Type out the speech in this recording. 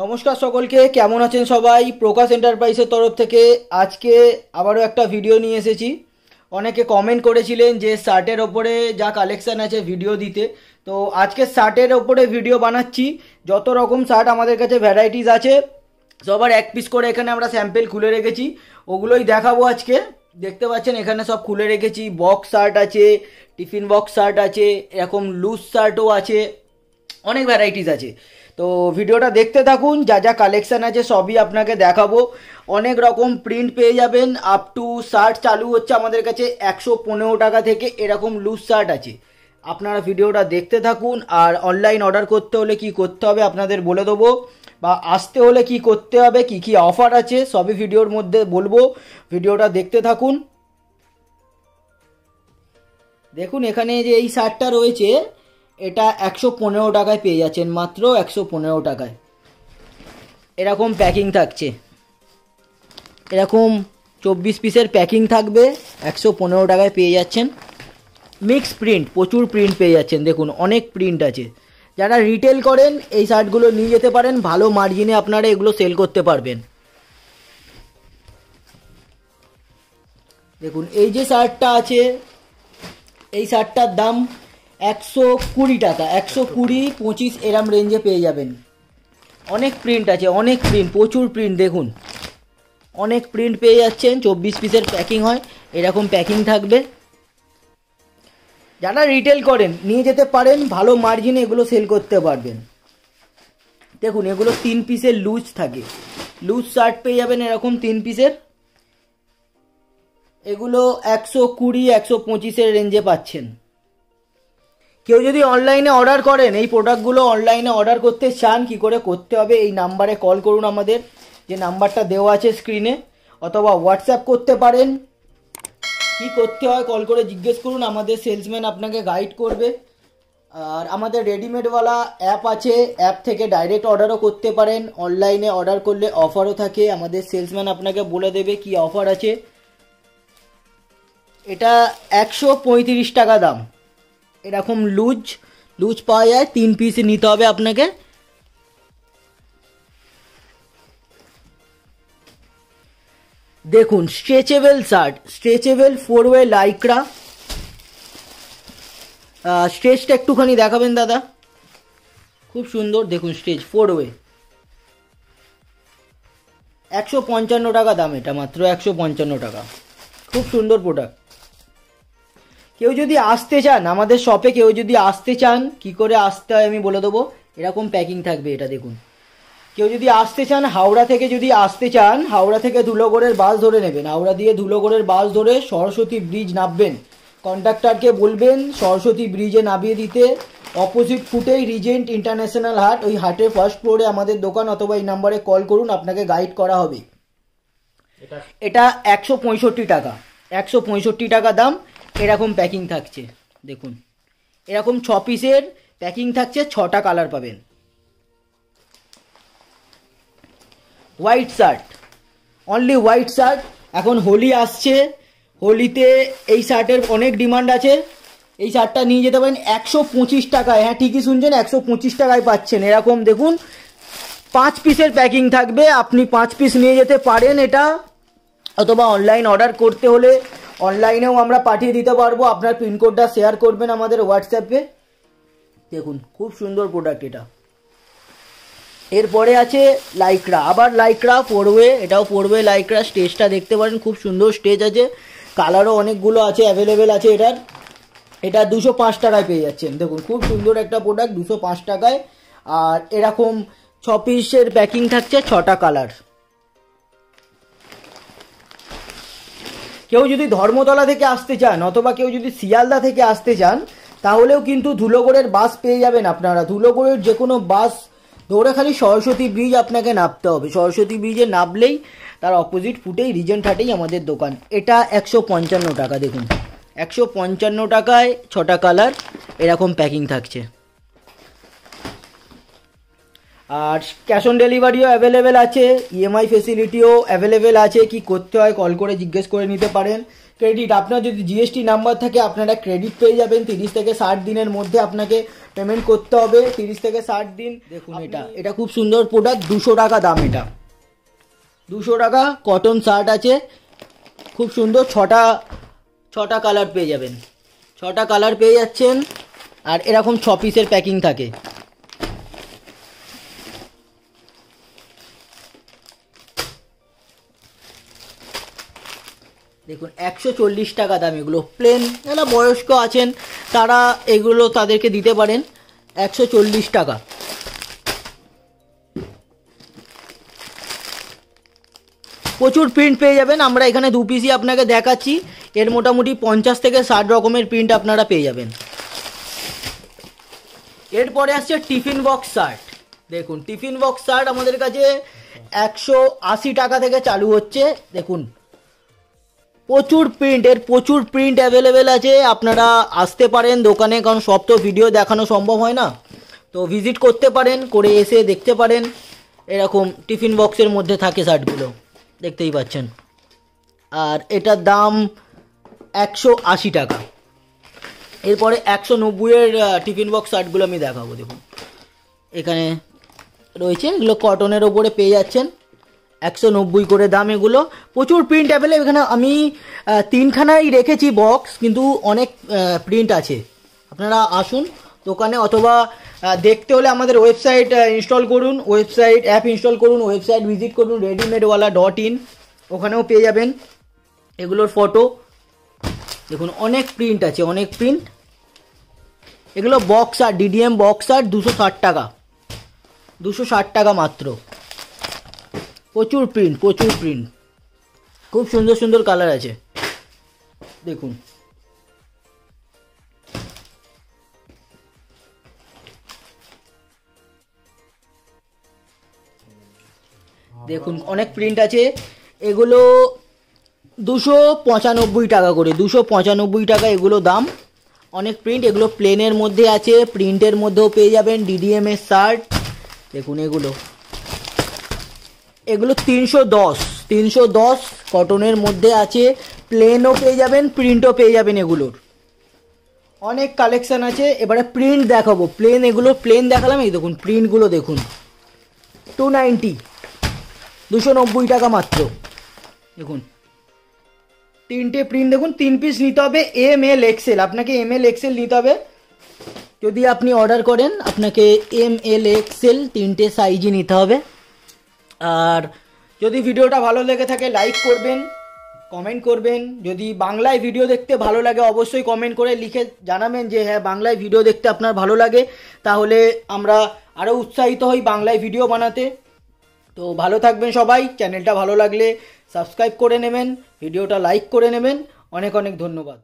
নমস্কার সকলকে, কেমন আছেন সবাই? প্রকাশ এন্টারপ্রাইজের তরফ থেকে আজকে আবারও একটা ভিডিও নিয়ে এসেছি। অনেকে কমেন্ট করেছিলেন যে শার্টের ওপরে যা কালেকশান আছে ভিডিও দিতে, তো আজকে শার্টের ওপরে ভিডিও বানাচ্ছি। যত রকম শার্ট আমাদের কাছে ভ্যারাইটিস আছে সবার এক পিস করে এখানে আমরা স্যাম্পেল খুলে রেখেছি, ওগুলোই দেখাবো আজকে। দেখতে পাচ্ছেন এখানে সব খুলে রেখেছি। বক্স শার্ট আছে, টিফিন বক্স শার্ট আছে, এরকম লুজ শার্টও আছে, অনেক ভ্যারাইটিস আছে। তো ভিডিওটা দেখতে থাকুন, যা যা কালেকশান আছে সবই আপনাকে দেখাবো। অনেক রকম প্রিন্ট পেয়ে যাবেন। আপ টু শার্ট চালু হচ্ছে আমাদের কাছে 115 টাকা থেকে, এরকম লুজ শার্ট আছে। আপনারা ভিডিওটা দেখতে থাকুন। আর অনলাইন অর্ডার করতে হলে কি করতে হবে আপনাদের বলে দেবো, বা আসতে হলে কি করতে হবে, কি কি অফার আছে সবই ভিডিওর মধ্যে বলবো। ভিডিওটা দেখতে থাকুন। দেখুন এখানে যে এই শার্টটা রয়েছে এটা 115 টাকায় পেয়ে যাচ্ছেন, মাত্র 115 টাকায়। এরকম প্যাকিং থাকছে, এরকম 24 পিসের প্যাকিং থাকবে, 115 টাকায় পেয়ে যাচ্ছেন। মিক্স প্রিন্ট, প্রচুর প্রিন্ট পেয়ে যাচ্ছেন। দেখুন অনেক প্রিন্ট আছে। যারা রিটেল করেন এই শার্টগুলো নিয়ে যেতে পারেন, ভালো মার্জিনে আপনারা এগুলো সেল করতে পারবেন। দেখুন এই যে শার্টটা আছে, এই শার্টটার দাম 120 টাকা, 120, 25 এরম রেঞ্জে পেয়ে যাবেন। অনেক প্রিন্ট আছে, অনেক প্রিন্ট, প্রচুর প্রিন্ট। দেখুন অনেক প্রিন্ট পেয়ে যাচ্ছেন। 24 পিসের প্যাকিং হয়, এরকম প্যাকিং থাকবে। যারা রিটেল করেন নিয়ে যেতে পারেন, ভালো মার্জিনে এগুলো সেল করতে পারবেন। দেখুন এগুলো 3 পিসের লুজ থাকে, লুজ শার্ট পেয়ে যাবেন এরকম 3 পিসের। এগুলো 120, 125 রেঞ্জে পাচ্ছেন। কেউ যদি অনলাইনে অর্ডার করেন, এই প্রোডাক্টগুলো অনলাইনে অর্ডার করতে চান, কি করে করতে হবে? এই নাম্বারে কল করুন, আমাদের যে নাম্বারটা দেওয়া আছে স্ক্রিনে, অথবা হোয়াটসঅ্যাপ করতে পারেন। কি করতে হয় কল করে জিজ্ঞেস করুন, আমাদের সেলসম্যান আপনাকে গাইড করবে। আর আমাদের রেডিমেডওয়ালা অ্যাপ আছে, অ্যাপ থেকে ডাইরেক্ট অর্ডারও করতে পারেন। অনলাইনে অর্ডার করলে অফারও থাকে, আমাদের সেলসম্যান আপনাকে বলে দেবে কি অফার আছে। এটা 135 টাকা দাম। এরকম লুজ পাওয়া যায়, 3 পিস নিতে হবে আপনাকে। দেখুন স্ট্রেচেবল শার্ট, স্ট্রেচেবল 4-ওয়ে লাইক্রা। স্ট্রেচটা একটুখানি দেখাবেন দাদা, খুব সুন্দর। দেখুন স্ট্রেচ 4-ওয়ে, 155 টাকা দাম। এটা মাত্র 155 টাকা, খুব সুন্দর প্রোডাক্ট। কেউ যদি আসতে চান আমাদের শপে, কেউ যদি আসতে চান, কি করে আসতে হয় আমি বলে দেবো। এরকম প্যাকিং থাকবে এটা। দেখুন কেউ যদি আসতে চান, হাওড়া থেকে যদি আসতে চান, হাওড়া থেকে ধুলোগড়ের বাস ধরে নেবেন। হাওড়া দিয়ে ধুলোগড়ের বাস ধরে সরস্বতী ব্রিজ নামবেন। কন্ডাক্টরকে বলবেন সরস্বতী ব্রিজে নামিয়ে দিতে। অপোজিট ফুটেই রিজেন্ট ইন্টারন্যাশনাল হাট, ওই হাটের ফার্স্ট ফ্লোরে আমাদের দোকান, অথবা এই নাম্বারে কল করুন, আপনাকে গাইড করা হবে। এটা 165 টাকা, 165 টাকা দাম। এরকম প্যাকিং থাকছে। দেখুন এরকম 6 পিসের প্যাকিং থাকছে, 6টা কালার পাবেন। White shirt, only white shirt. এখন হোলি আসছে, হোলিতে এই শার্টের অনেক ডিমান্ড আছে। এই শার্টটা নিয়ে যেতে পারেন 125 টাকায়। হ্যাঁ ঠিকই শুনছেন, 125 টাকায় পাচ্ছেন। এরকম দেখুন 5 পিসের প্যাকিং থাকবে, আপনি 5 পিস নিয়ে যেতে পারেন এটা। অথবা অনলাইন অর্ডার করতে হলে অনলাইনেও আমরা পাঠিয়ে দিতে পারবো। আপনার পিনকোডটা শেয়ার করবেন আমাদের হোয়াটসঅ্যাপে। দেখুন খুব সুন্দর প্রোডাক্ট এটা। এরপরে আছে লাইক্রা, আবার লাইক্রা 4-ওয়ে, এটাও 4-ওয়ে লাইক্রা। স্টেজটা দেখতে পারেন, খুব সুন্দর স্টেজ আছে, কালারও অনেকগুলো আছে, অ্যাভেলেবেল আছে এটার। এটা 205 টাকায় পেয়ে যাচ্ছেন। দেখুন খুব সুন্দর একটা প্রোডাক্ট, 205 টাকায়। আর এরকম 6 পিসের প্যাকিং থাকছে, 6টা কালার। কেউ যদি ধর্মতলা থেকে আসতে চান, অথবা কেউ যদি শিয়ালদা থেকে আসতে চান, তাহলেও কিন্তু ধুলোগড়ের বাস পেয়ে যাবেন আপনারা। ধুলোগড়ের যে কোনো বাস ধরে খালি সরস্বতী ব্রিজ আপনাকে নামতে হবে। সরস্বতী ব্রিজে নামলেই তার অপোজিট ফুটেই রিজেন্ট হাটেই আমাদের দোকান। এটা 155 টাকা। দেখুন 155 টাকায় 6টা কালার, এরকম প্যাকিং থাকছে। আর ক্যাশ অন ডেলিভারিও অ্যাভেলেবেল আছে, ইএমআই ফেসিলিটিও অ্যাভেলেবেল আছে। কি করতে হয় কল করে জিজ্ঞেস করে নিতে পারেন। ক্রেডিট, আপনার যদি জিএসটি নাম্বার থাকে আপনারা ক্রেডিট পেয়ে যাবেন। 30 থেকে 60 দিনের মধ্যে আপনাকে পেমেন্ট করতে হবে, 30 থেকে 60 দিন। দেখুন এটা খুব সুন্দর প্রোডাক্ট, 200 টাকা দাম। এটা 200 টাকা, কটন শার্ট আছে, খুব সুন্দর। ছটা কালার পেয়ে যাবেন, 6টা কালার পেয়ে যাচ্ছেন। আর এরকম 6 পিসের প্যাকিং থাকে। দেখুন 140 টাকা দাম এগুলো, প্লেন। যারা বয়স্ক আছেন তারা এগুলো তাদেরকে দিতে পারেন, 140 টাকা। প্রচুর প্রিন্ট পেয়ে যাবেন। আমরা এখানে 2 পিসই আপনাকে দেখাচ্ছি, এর মোটামুটি 50 থেকে 60 রকমের প্রিন্ট আপনারা পেয়ে যাবেন। এরপরে আসছে টিফিন বক্স শার্ট। দেখুন টিফিন বক্স শার্ট আমাদের কাছে 180 টাকা থেকে চালু হচ্ছে। দেখুন প্রচুর প্রিন্ট, এর প্রচুর প্রিন্ট অ্যাভেলেবেল আছে। আপনারা আসতে পারেন দোকানে, কারণ সব তো ভিডিও দেখানো সম্ভব হয় না, তো ভিজিট করতে পারেন, করে এসে দেখতে পারেন। এরকম টিফিন বক্সের মধ্যে থাকে শার্টগুলো, দেখতেই পাচ্ছেন। আর এটার দাম 180 টাকা। এরপরে 190-এর টিফিন বক্স শার্টগুলো আমি দেখাবো। দেখুন এখানে রয়েছে, এগুলো কটনের ওপরে পেয়ে যাচ্ছেন, 190 করে দাম। এগুলো প্রচুর প্রিন্ট অ্যাভেলেবল। এখানে আমি 3খানাই রেখেছি বক্স, কিন্তু অনেক প্রিন্ট আছে। আপনারা আসুন দোকানে, অথবা দেখতে হলে আমাদের ওয়েবসাইট ইনস্টল করুন, ওয়েবসাইট অ্যাপ ইনস্টল করুন, ওয়েবসাইট ভিজিট করুন readymade.in, ওখানেও পেয়ে যাবেন এগুলোর ফটো। দেখুন অনেক প্রিন্ট আছে, অনেক প্রিন্ট। এগুলো বক্স আর ডিডিএম বক্স আর 260 টাকা, 260 টাকা মাত্র। প্রচুর প্রিন্ট, প্রচুর প্রিন্ট, খুব সুন্দর সুন্দর কালার আছে। দেখুন দেখুন অনেক প্রিন্ট আছে। এগুলো 295 টাকা করে, 295 টাকা এগুলো দাম। অনেক প্রিন্ট, এগুলো প্লেনের মধ্যে আছে, প্রিন্টের মধ্যেও পেয়ে যাবেন। ডিডিএম এর শার্ট দেখুন, এগুলো 310 কটনের মধ্যে আছে, প্লেনও পেয়ে যাবেন, প্রিন্টও পেয়ে যাবেন। এগুলোর অনেক কালেকশন আছে। এবারে প্রিন্ট দেখাবো, প্লেন। এগুলো প্লেন দেখালাম, এই দেখুন প্রিন্টগুলো দেখুন, 290, 290 টাকা মাত্র। দেখুন 3টে প্রিন্ট, দেখুন 3 পিস নিতে হবে, ML XL। আপনাকে ML XL নিতে হবে যদি আপনি অর্ডার করেন, আপনাকে ML XL 3টে সাইজই নিতে হবে। আর যদি ভিডিওটা ভালো লেগে থাকে লাইক করবেন, কমেন্ট করবেন। যদি বাংলায় ভিডিও দেখতে ভালো লাগে অবশ্যই কমেন্ট করে লিখে জানাবেন যে হ্যাঁ বাংলায় ভিডিও দেখতে আপনার ভালো লাগে, তাহলে আমরা আরও উৎসাহিত হই বাংলায় ভিডিও বানাতে। তো ভালো থাকবেন সবাই, চ্যানেলটা ভালো লাগলে সাবস্ক্রাইব করে নেবেন, ভিডিওটা লাইক করে নেবেন। অনেক অনেক ধন্যবাদ।